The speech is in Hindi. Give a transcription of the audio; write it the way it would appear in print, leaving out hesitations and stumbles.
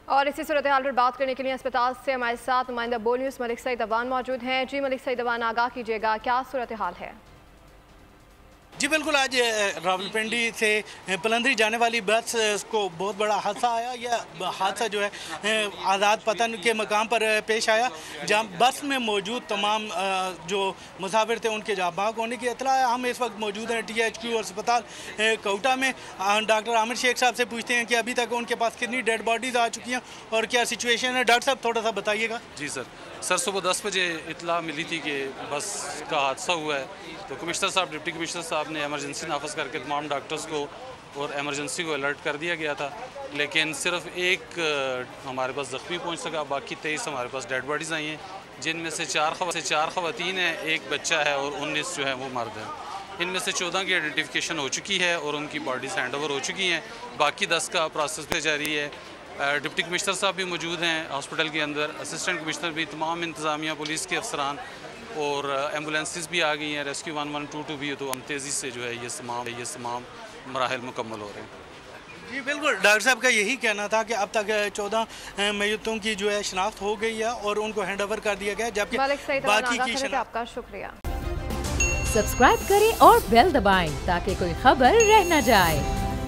और इसी सूरत हाल पर बात करने के लिए अस्पताल से हमारे साथ नुमाइंदा बोल न्यूज़ मलिक सईद अवान मौजूद हैं। जी मलिक सईद अवान, आगाह कीजिएगा, क्या सूरत हाल है? जी बिल्कुल, आज रावलपिंडी से पलंदरी जाने वाली बस को बहुत बड़ा हादसा आया। यह हादसा जो है आज़ाद पतन के मकाम पर पेश आया, जहाँ बस में मौजूद तमाम जो मुसाफिर थे उनके जाँ बाग होने की इतला है। हम इस वक्त मौजूद हैं THQ अस्पताल कोटा में। डॉक्टर आमिर शेख साहब से पूछते हैं कि अभी तक उनके पास कितनी डेड बॉडीज़ आ चुकी हैं और क्या सिचुएशन है। डॉक्टर साहब थोड़ा सा बताइएगा। जी सर सुबह 10 बजे इतला मिली थी कि बस का हादसा हुआ है, तो कमिश्नर साहब, डिप्टी कमिश्नर साहब ने एमरजेंसी नाफज करके तमाम डॉक्टर्स को और एमरजेंसी को अलर्ट कर दिया गया था, लेकिन सिर्फ एक हमारे पास ज़ख्मी पहुंच सका। बाकी 23 हमारे पास डेड बॉडीज़ आई हैं, जिनमें से चार ख़वातीन हैं, एक बच्चा है और 19 जो है वो मर्द हैं। इनमें से 14 की आइडेंटिफिकेशन हो चुकी है और उनकी बॉडीज़ हैंड ओवर हो चुकी हैं। बाकी 10 का प्रोसेस पे जारी है। डिप्टी कमिश्नर साहब भी मौजूद हैं हॉस्पिटल के अंदर, असिस्टेंट कमिश्नर भी, तमाम इंतज़ामिया, पुलिस के अफसरान और एम्बुलेंसेस भी आ गई हैं। रेस्क्यू 1122 भी, तो हम तेज़ी से जो है ये तमाम मराहल मुकम्मल हो रहे हैं। जी बिल्कुल, डॉक्टर साहब का यही कहना था कि अब तक 14 मयतों की जो है शनाख्त हो गई है और उनको हैंड ओवर कर दिया गया, जबकि बाकी की शनाख्त। आपका शुक्रिया। सब्सक्राइब करें और बेल दबाएं ताकि कोई खबर रह न जाए।